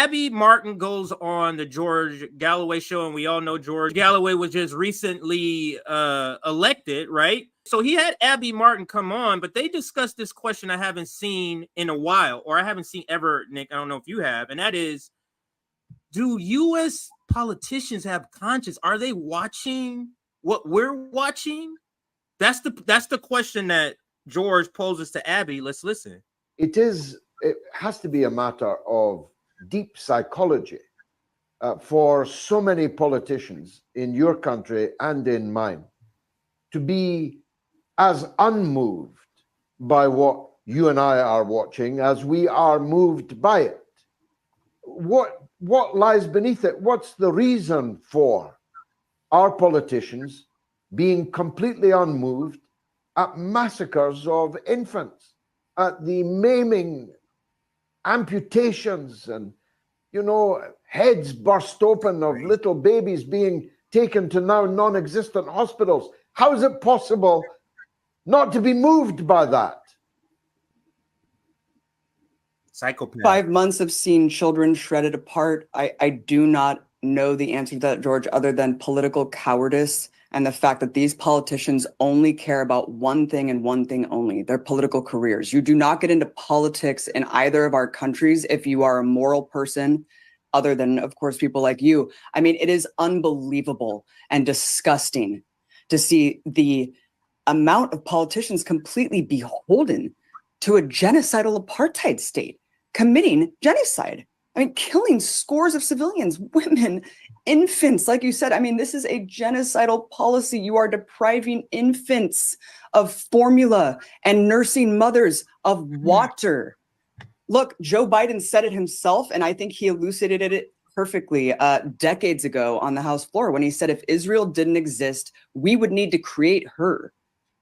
Abby Martin goes on the George Galloway show, and we all know George Galloway was just recently elected, right? So he had Abby Martin come on, but they discussed this question I haven't seen in a while, or I haven't seen ever, Nick. I don't know if you have, and that is, do U.S. politicians have conscience? Are they watching what we're watching? That's the question that George poses to Abby. Let's listen. It has to be a matter of deep psychology for so many politicians in your country and in mine to be as unmoved by what you and I are watching as we are moved by it. What lies beneath it? What's the reason for our politicians being completely unmoved at massacres of infants, at the maiming, amputations, and, you know, heads burst open of little babies being taken to now non-existent hospitals? How is it possible not to be moved by that? Psychopath. 5 months of seeing children shredded apart. I do not know the answer to that, George, other than political cowardice and the fact that these politicians only care about one thing and one thing only, their political careers. You do not get into politics in either of our countries if you are a moral person, other than, of course, people like you. I mean, it is unbelievable and disgusting to see the amount of politicians completely beholden to a genocidal apartheid state, committing genocide. I mean, killing scores of civilians, women, infants, like you said. I mean, this is a genocidal policy. You are depriving infants of formula and nursing mothers of water. Look, Joe Biden said it himself, and I think he elucidated it perfectly decades ago on the House floor when he said, if Israel didn't exist, we would need to create her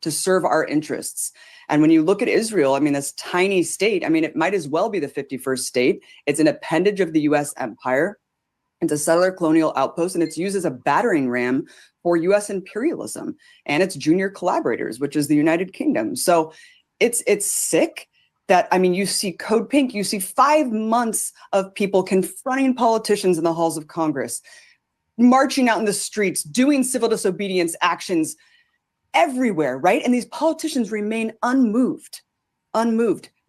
to serve our interests. And when you look at Israel, I mean, this tiny state, I mean, it might as well be the 51st state. It's an appendage of the US empire. It's a settler colonial outpost, and it's used as a battering ram for US imperialism and its junior collaborators, which is the United Kingdom. So it's sick that, I mean, you see Code Pink, you see 5 months of people confronting politicians in the halls of Congress, marching out in the streets, doing civil disobedience actions everywhere, right? And these politicians remain unmoved.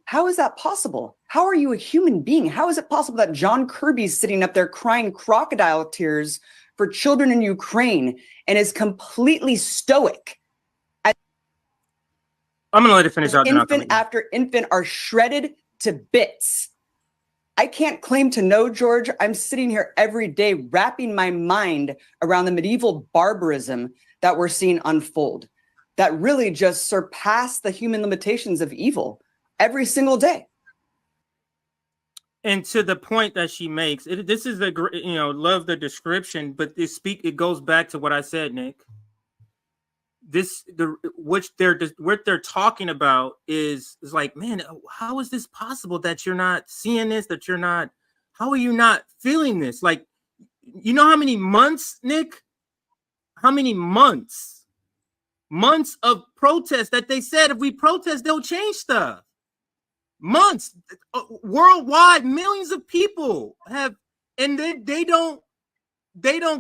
How is that possible? How are you a human being? How is it possible that John Kirby's sitting up there crying crocodile tears for children in Ukraine and is completely stoic? I'm going to let it finish out. Infant after infant are shredded to bits. I can't claim to know, George. I'm sitting here every day wrapping my mind around the medieval barbarism that we're seeing unfold, that really just surpass the human limitations of evil every single day. And to the point that she makes, this is love the description, but it goes back to what I said, Nick. What they're talking about is like, man, how is this possible that you're not seeing this, how are you not feeling this? Like, you know how many months, Nick? How many months of protest that they said if we protest, they'll change stuff. Months, worldwide, millions of people have, and they don't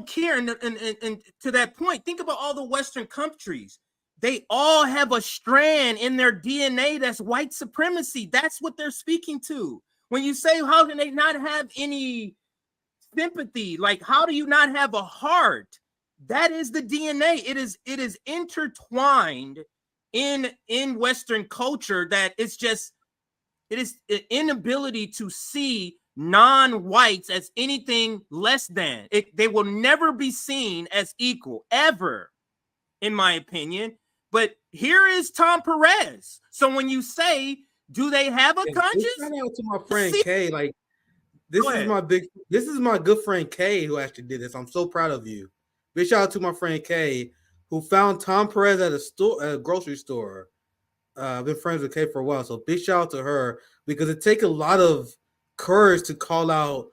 care. And to that point, think about all the Western countries. They all have a strand in their DNA that's white supremacy. That's what they're speaking to. When you say, how can they not have any sympathy? Like, how do you not have a heart? That is the DNA. It is intertwined in Western culture, that it is an inability to see non-whites as anything less than. They will never be seen as equal, ever, in my opinion. But here is Tom Perez. So when you say, do they have a conscience? Shout out to my friend Kay. Like, this is my good friend Kay who actually did this. I'm so proud of you. Big shout out to my friend Kay, who found Tom Perez at a grocery store. I've been friends with Kay for a while, so big shout out to her, because it takes a lot of courage to call out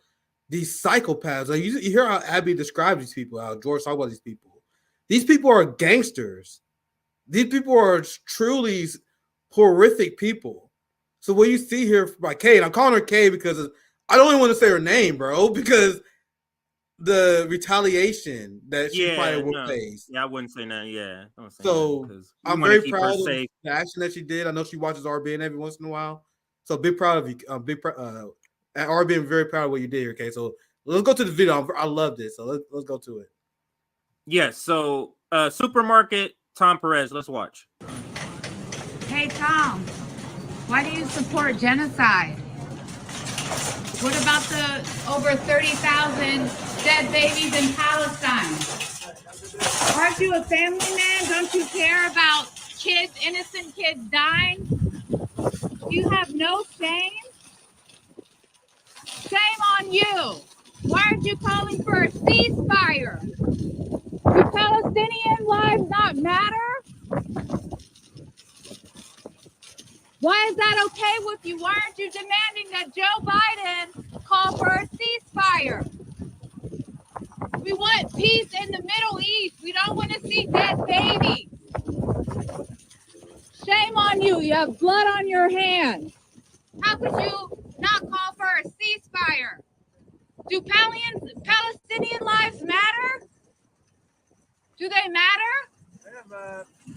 these psychopaths. Like, you hear how Abby describes these people, how George talks about these people. These people are gangsters. These people are truly horrific people. So what you see here by Kay, and I'm calling her Kay because I don't even want to say her name, bro, because the retaliation that she probably will face. Yeah, I wouldn't say that. Yeah, don't say so because I'm very proud of the action that she did. I know she watches RBN every once in a while, so big proud of you. At RBN, very proud of what you did. Okay, so let's go to the video. I love this, so let's go to it. Yes. So, supermarket Tom Perez. Let's watch. Hey Tom, why do you support genocide? What about the over 30,000 dead babies in Palestine? Aren't you a family man? Don't you care about kids, innocent kids dying? You have no shame? Shame on you. Why aren't you calling for a ceasefire? Do Palestinian lives not matter? Why is that okay with you? Why aren't you demanding that Joe Biden call for a ceasefire? We want peace in the Middle East. We don't want to see dead babies. Shame on you. You have blood on your hands. How could you not call for a ceasefire? Do Palestinian lives matter? Do they matter?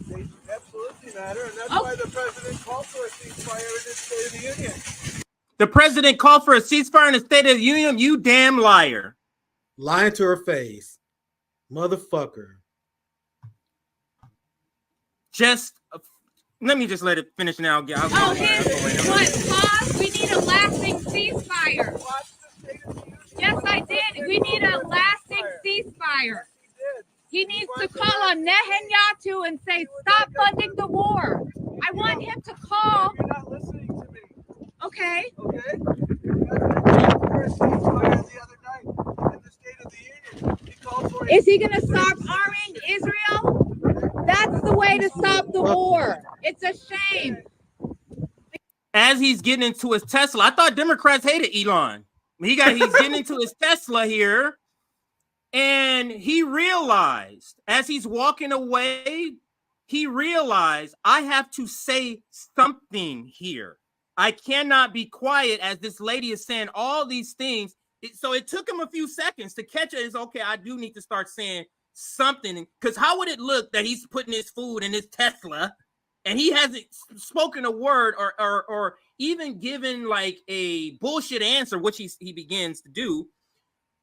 They absolutely matter, and that's why the president called for a ceasefire in his State of the Union. The president called for a ceasefire in the State of the Union. You damn liar! Lying to her face, motherfucker. Just let me just let it finish now. Pause. We need a lasting ceasefire. Yes, I did. We need a lasting ceasefire. He needs to call on Netanyahu and say, stop funding the war. I want him to call. You're not listening to me. Okay. Okay? The other night in the State of the Union, he called for Is he going to stop arming Israel? That's the way to stop the war. It's a shame. As he's getting into his Tesla, I thought Democrats hated Elon. He's getting into his Tesla here. And he realized, as he's walking away, he realized, I have to say something here. I cannot be quiet as this lady is saying all these things. So it took him a few seconds to catch it. It's okay, I do need to start saying something. Because how would it look that he's putting his food in his Tesla and he hasn't spoken a word or even given like a bullshit answer, which he begins to do?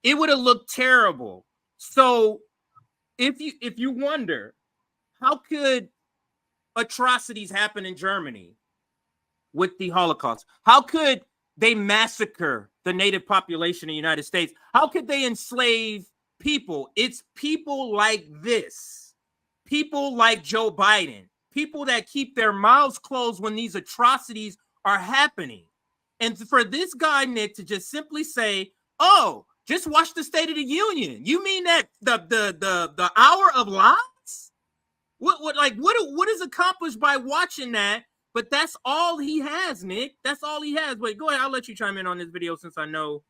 It would have looked terrible. So if you wonder, how could atrocities happen in Germany with the Holocaust? How could they massacre the native population in the United States? How could they enslave people? It's people like this, people like Joe Biden, people that keep their mouths closed when these atrocities are happening. And for this guy, Nick, to just simply say, oh, just watch the State of the Union. You mean that the hour of lies? What is accomplished by watching that? But that's all he has, Nick. That's all he has. Wait, go ahead. I'll let you chime in on this video since I know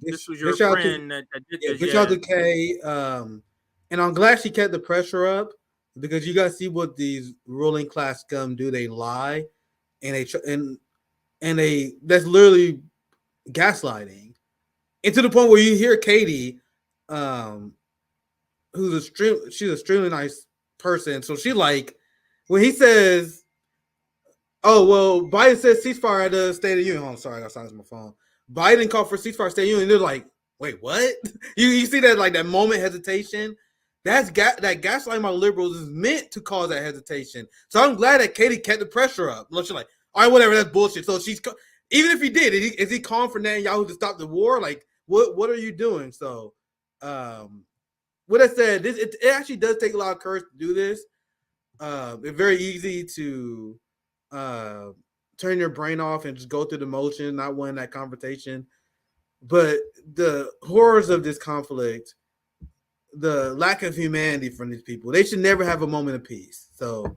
this was your friend that did this. Good job to Kay. And I'm glad she kept the pressure up because you guys see what these ruling class scum do. They lie, and they that's literally gaslighting. And to the point where you hear Katie, she's an extremely nice person. So she like when he says, "Oh well, Biden says ceasefire at the State of the Union." Oh, I'm sorry, I got silence on my phone. Biden called for ceasefire at State of the Union. They're like, "Wait, what?" You see that like that moment hesitation. That gaslighting by liberals is meant to cause that hesitation. So I'm glad that Katie kept the pressure up. She's like, "All right, whatever, that's bullshit." So she's even if he did, is he calling for Netanyahu to stop the war? Like, what are you doing? So, what I said, it actually does take a lot of courage to do this. It's very easy to turn your brain off and just go through the motion, not win that confrontation. But the horrors of this conflict, the lack of humanity from these people, they should never have a moment of peace. So,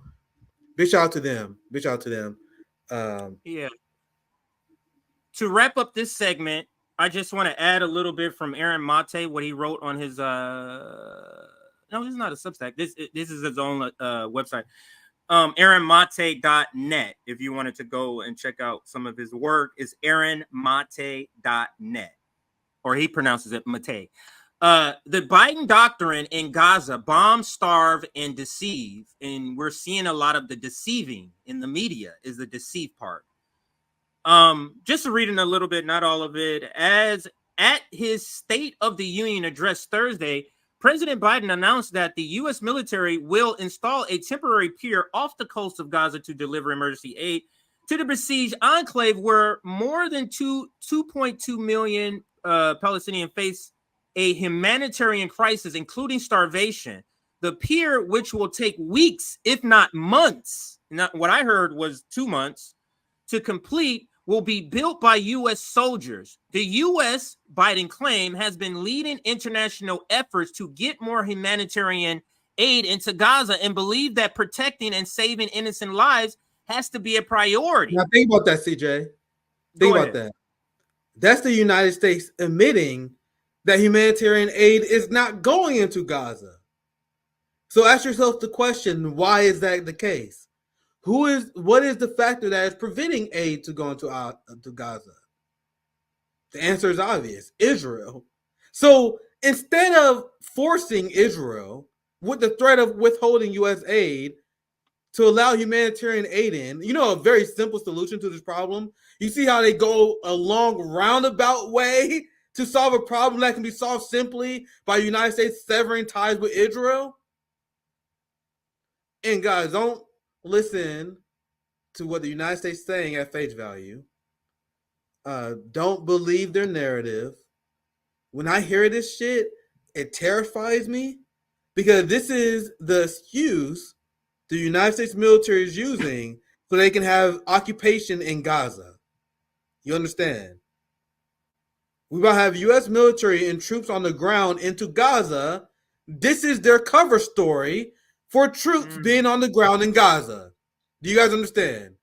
big shout out to them. Big shout out to them. Yeah. To wrap up this segment, I just want to add a little bit from Aaron Mate, what he wrote on his no, this is not a Substack. This is his own website. AaronMate.net. If you wanted to go and check out some of his work, is AaronMate.net, or he pronounces it Mate. The Biden doctrine in Gaza: bomb, starve, and deceive. And we're seeing a lot of the deceiving in the media is the deceive part. Just reading a little bit, not all of it. As at his State of the Union address Thursday, President Biden announced that the U.S. military will install a temporary pier off the coast of Gaza to deliver emergency aid to the besieged enclave, where more than 2.2 million Palestinians face a humanitarian crisis, including starvation. The pier, which will take weeks, if not months, not what I heard was 2 months, to complete, will be built by U.S. soldiers. The U.S., Biden claimed, has been leading international efforts to get more humanitarian aid into Gaza and believe that protecting and saving innocent lives has to be a priority. Now think about that, CJ. Think about that. That's the United States admitting that humanitarian aid is not going into Gaza. So ask yourself the question, why is that the case? What is the factor that is preventing aid to go into Gaza? The answer is obvious: Israel. So instead of forcing Israel with the threat of withholding U.S. aid to allow humanitarian aid in, a very simple solution to this problem. You see how they go a long roundabout way to solve a problem that can be solved simply by the United States severing ties with Israel? And guys, don't listen to what the United States is saying at face value. Don't believe their narrative. When I hear this shit, it terrifies me, because this is the excuse the United States military is using so they can have occupation in Gaza. You understand? We will have U.S. military and troops on the ground into Gaza. This is their cover story for troops being on the ground in Gaza. Do you guys understand?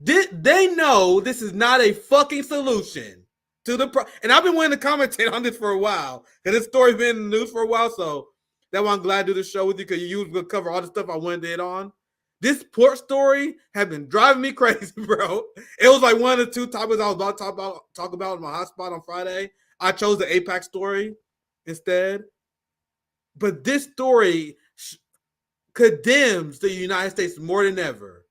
They know this is not a fucking solution to the problem. And I've been wanting to commentate on this for a while, because this story's been in the news for a while. So that's why I'm glad to do the show with you, because you will cover all the stuff I wanted to hit on. This port story has been driving me crazy, bro. It was like one of the two topics I was about to talk about in my hotspot on Friday. I chose the APAC story instead. But this story condemns the United States more than ever.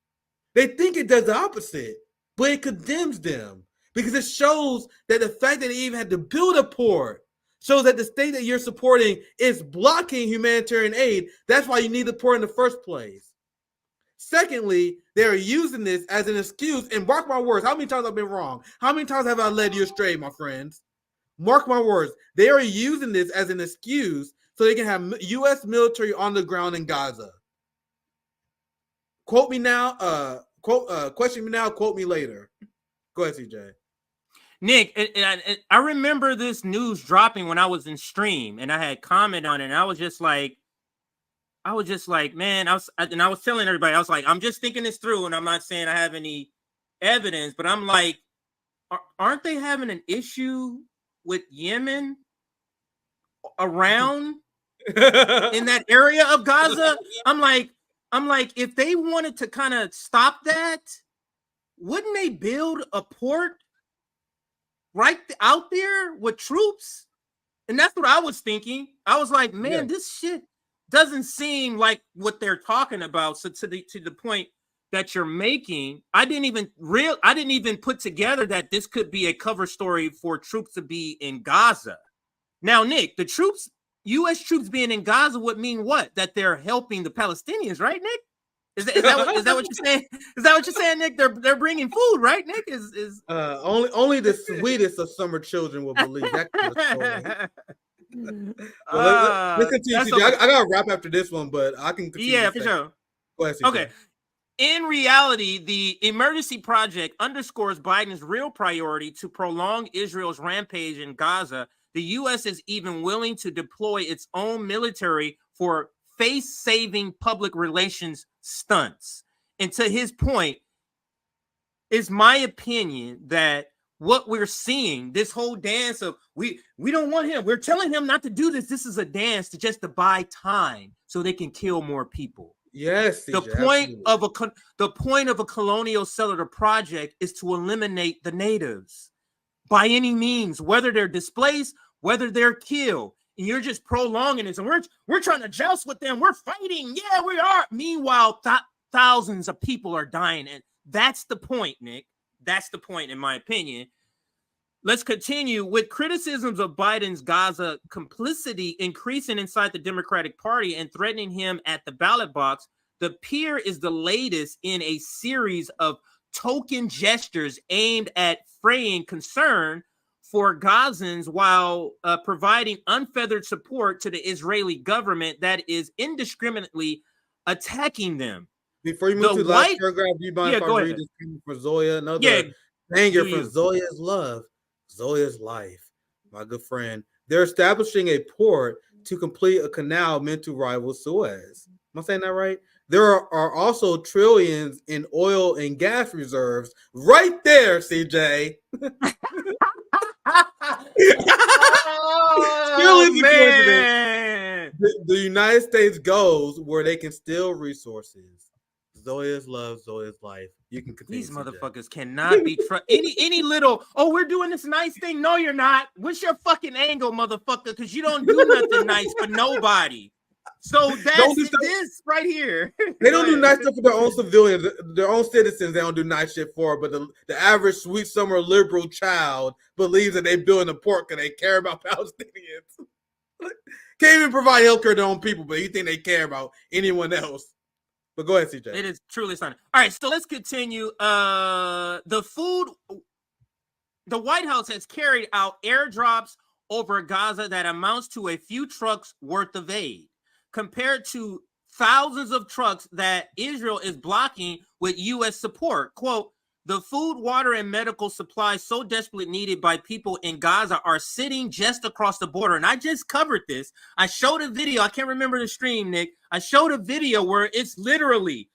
They think it does the opposite, but it condemns them, because it shows that the fact that they even had to build a port shows that the state that you're supporting is blocking humanitarian aid. That's why you need the port in the first place. Secondly, they're using this as an excuse, and mark my words, how many times I've been wrong? How many times have I led you astray, my friends? Mark my words, they are using this as an excuse so they can have U.S. military on the ground in Gaza. Quote me now, question me now, quote me later. Go ahead, CJ. Nick, I remember this news dropping when I was in stream, and I had commented on it, and I was just like, man, I was telling everybody, I was like, I'm just thinking this through, and I'm not saying I have any evidence, but I'm like, aren't they having an issue with Yemen around in that area of Gaza? I'm like, if they wanted to kind of stop that, wouldn't they build a port right out there with troops? And that's what I was thinking. I was like, man, this shit doesn't seem like what they're talking about. So to the point that you're making, I didn't even put together that this could be a cover story for troops to be in Gaza. Now, Nick, the troops, U.S. troops being in Gaza would mean what? That they're helping the Palestinians, right, Nick? Is that what you're saying? Is that what you're saying, Nick? They're bringing food, right, Nick? Only the sweetest of summer children will believe that kind of story. Let's continue. Okay. I gotta wrap after this one, but I can continue. Yeah, for sure. Go ahead, CJ. Okay. In reality, the emergency project underscores Biden's real priority to prolong Israel's rampage in Gaza. The U.S. is even willing to deploy its own military for face-saving public relations stunts. And to his point, it's my opinion that what we're seeing, this whole dance of we don't want him. We're telling him not to do this. This is a dance to buy time so they can kill more people. Yes, The CJ, point absolutely. of the point of a colonial settler project is to eliminate the natives by any means, whether they're displaced, whether they're killed. And you're just prolonging this, and we're trying to joust with them. We're fighting. Yeah, we are. Meanwhile, thousands of people are dying, and that's the point, Nick. That's the point, in my opinion. Let's continue with criticisms of Biden's Gaza complicity increasing inside the Democratic Party and threatening him at the ballot box. The pier is the latest in a series of token gestures aimed at fraying concern for Gazans while providing unfeathered support to the Israeli government that is indiscriminately attacking them. Before you move The to the last white, paragraph, do you mind yeah, if I go read ahead. this for Zoya? Yeah, Another banger from you. Zoya's Love, Zoya's Life, my good friend. They're establishing a port to complete a canal meant to rival Suez. Am I saying that right? There are also trillions in oil and gas reserves right there, CJ. Still Oh is the president. man, The United States goes where they can steal resources. Zoya's love, Zoya's life. You can continue. these CJ. motherfuckers cannot be trusted. Any little, oh, we're doing this nice thing. No, you're not. What's your fucking angle, motherfucker? Because you don't do nothing nice for nobody. So Don't that's do stuff. this right here. They Go don't do ahead. nice stuff for their own civilians, their own citizens. They don't do nice shit for. But the average sweet summer liberal child believes that they building a port because they care about Palestinians. Can't even provide healthcare to their own people, but you think they care about anyone else? But go ahead, CJ. It is truly stunning. All right, so let's continue. The White House has carried out airdrops over Gaza that amounts to a few trucks worth of aid, compared to thousands of trucks that Israel is blocking with U.S. support. Quote, the food, water, and medical supplies so desperately needed by people in Gaza are sitting just across the border. And I just covered this. I showed a video. I can't remember the stream, Nick. I showed a video where it's literally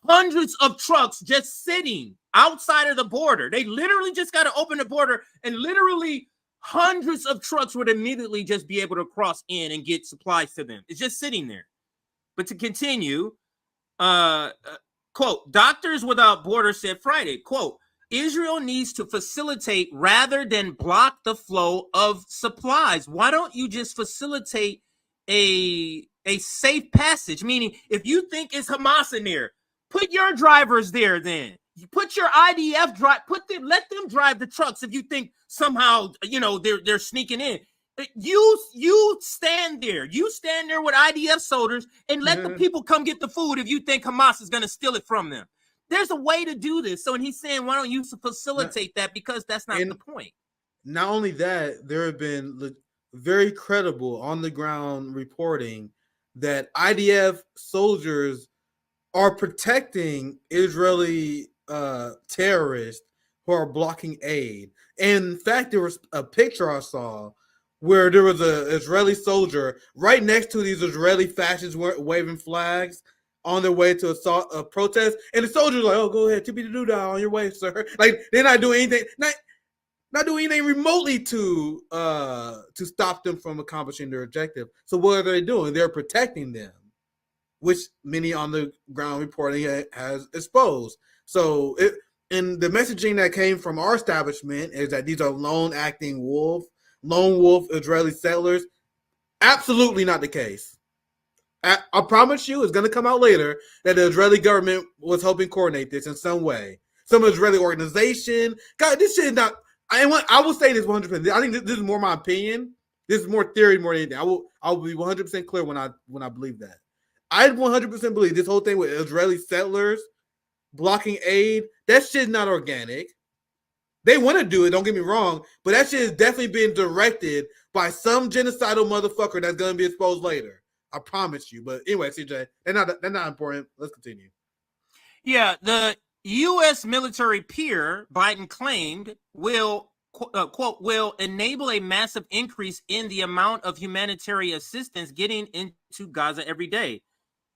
hundreds of trucks just sitting outside of the border. They literally just got to open the border, and literally hundreds of trucks would immediately just be able to cross in and get supplies to them. It's just sitting there. But to continue, quote, Doctors Without Borders said Friday, quote, Israel needs to facilitate rather than block the flow of supplies. Why don't you just facilitate a safe passage? Meaning, if you think it's Hamas in there, put your drivers there then. You put your IDF let them drive the trucks if you think somehow, they're sneaking in. You stand there. You stand there with IDF soldiers and let the people come get the food if you think Hamas is going to steal it from them. There's a way to do this. So, and he's saying, why don't you facilitate that? Because that's not the point. Not only that, there have been very credible on the ground reporting that IDF soldiers are protecting Israeli terrorists who are blocking aid. And in fact, there was a picture I saw where there was an Israeli soldier right next to these Israeli fascists waving flags on their way to a protest. And the soldier's like, oh, go ahead, tippy-doo-dah on your way, sir. Like, they're not doing anything, not doing anything remotely to stop them from accomplishing their objective. So what are they doing? They're protecting them, which many on the ground reporting has exposed. So and the messaging that came from our establishment is that these are lone wolf Israeli settlers. Absolutely not the case. I promise you, it's going to come out later that the Israeli government was helping coordinate this in some way. Some Israeli organization. God, this shit is not. I will say this 100%. I think this is more my opinion. This is more theory more than anything. I will be 100% clear when I believe that. I 100% believe this whole thing with Israeli settlers blocking aid, that shit is not organic. They want to do it, don't get me wrong, but that shit is definitely being directed by some genocidal motherfucker that's going to be exposed later. I promise you. But anyway, CJ, they're not important. Let's continue. Yeah, the U.S. military pier, Biden claimed, will, quote, will enable a massive increase in the amount of humanitarian assistance getting into Gaza every day.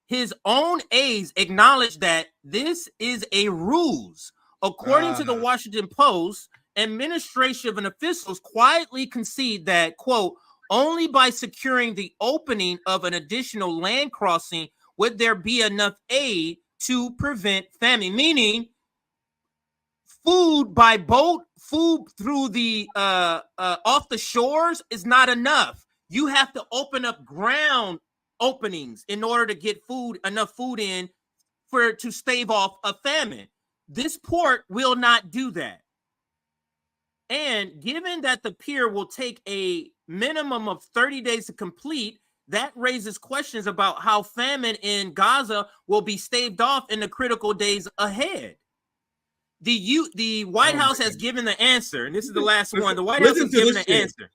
His own aides acknowledged that this is a ruse. According to the Washington Post, administration and officials quietly concede that, quote, only by securing the opening of an additional land crossing would there be enough aid to prevent famine? Meaning, food by boat, food through the off the shores is not enough. You have to open up ground openings in order to get enough food in to stave off a famine. This port will not do that. And given that the pier will take a minimum of 30 days to complete, that raises questions about how famine in Gaza will be staved off in the critical days ahead. The White House has given the answer, and this is the last one. The White House has given the answer.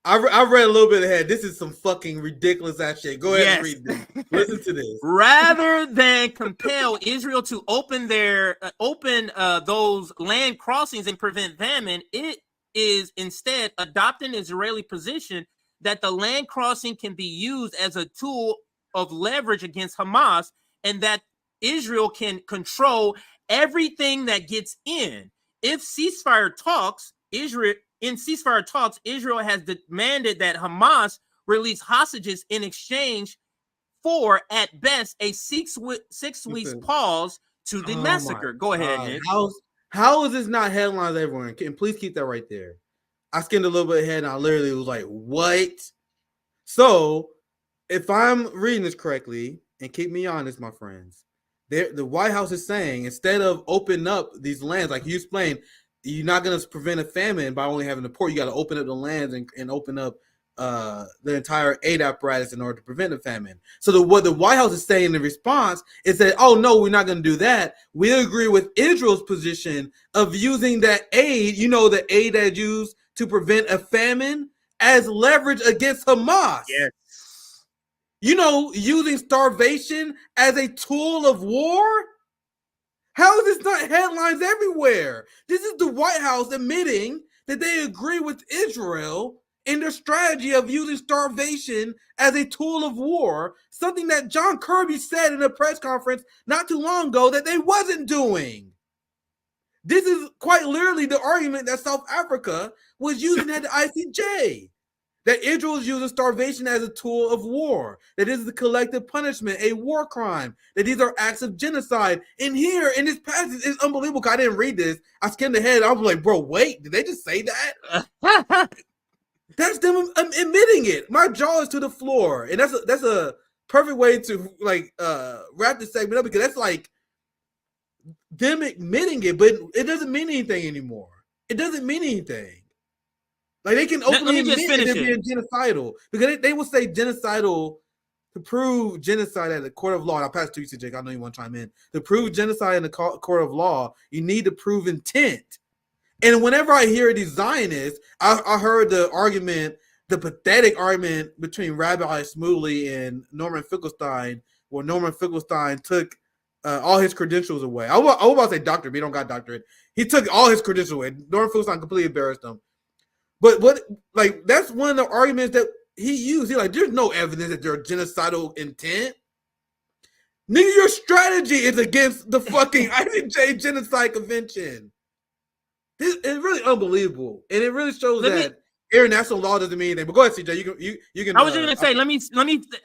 I read a little bit ahead. This is some fucking ridiculous ass shit. Go ahead and read this. Listen to this. Rather than compel Israel to open those land crossings and prevent famine, it is instead adopting an Israeli position that the land crossing can be used as a tool of leverage against Hamas, and that Israel can control everything that gets in. If ceasefire talks, Israel has demanded that Hamas release hostages in exchange for, at best, a 6 weeks pause to the massacre. Go ahead, Nick. How is this not headlines everywhere? And please keep that right there. I skimmed a little bit ahead and I literally was like, what? So, if I'm reading this correctly, and keep me honest, my friends, the White House is saying, instead of opening up these lands, like you explained, you're not going to prevent a famine by only having the port. You got to open up the lands and open up the entire aid apparatus in order to prevent a famine. So what the White House is saying in response is that, oh, no, we're not going to do that. We agree with Israel's position of using that aid, the aid that's used to prevent a famine, as leverage against Hamas. Yes. Using starvation as a tool of war? How is this not headlines everywhere? This is the White House admitting that they agree with Israel in their strategy of using starvation as a tool of war, something that John Kirby said in a press conference not too long ago that they wasn't doing. This is quite literally the argument that South Africa was using at the ICJ. That Israel is using starvation as a tool of war. That this is a collective punishment, a war crime. That these are acts of genocide. And here, in this passage, it's unbelievable. I didn't read this. I skimmed ahead. I was like, bro, wait. Did they just say that? That's them admitting it. My jaw is to the floor. And that's a perfect way to, wrap this segment up. Because that's like them admitting it. But it doesn't mean anything anymore. It doesn't mean anything. Like, they can openly admit that they're being genocidal, because they will say genocidal to prove genocide at the court of law. And I'll pass to you, CJ. I know you want to chime in. To prove genocide in the court of law, you need to prove intent. And whenever I hear these Zionists, I heard the pathetic argument between Rabbi Smooly and Norman Finkelstein, where Norman Finkelstein took all his credentials away. I was about to say doctorate, but he don't got doctorate. He took all his credentials away. Norman Finkelstein completely embarrassed him. But that's one of the arguments that he used. He's like, there's no evidence that there's genocidal intent. Nigga, your strategy is against the fucking ICJ Genocide Convention. This is really unbelievable. And it really shows that international law doesn't mean anything. But go ahead, CJ. You can. I was just going to say, let me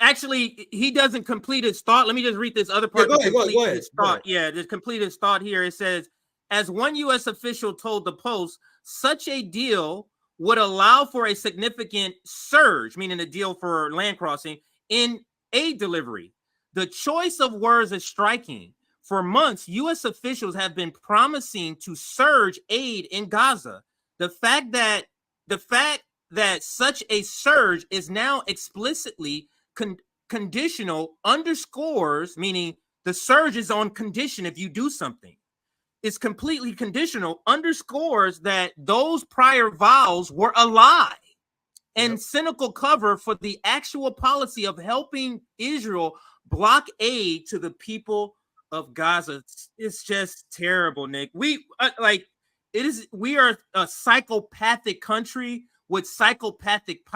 actually, he doesn't complete his thought. Let me just read this other part. Yeah, go ahead. Yeah, to complete his thought here, it says, as one U.S. official told the Post, such a deal would allow for a significant surge, meaning a deal for land crossing, in aid delivery. The choice of words is striking. For months, U.S. officials have been promising to surge aid in Gaza. The fact that such a surge is now explicitly conditional underscores, meaning the surge is on condition if you do something. Is completely conditional, underscores that those prior vows were a lie and cynical cover for the actual policy of helping Israel block aid to the people of Gaza. It's just terrible, Nick. We are a psychopathic country with psychopathic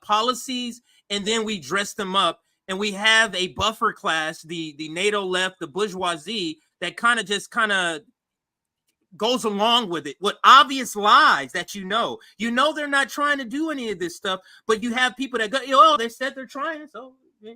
policies, and then we dress them up, and we have a buffer class, the NATO left, the bourgeoisie, that kind of goes along with it with obvious lies that they're not trying to do any of this stuff, but you have people that go, they said they're trying, so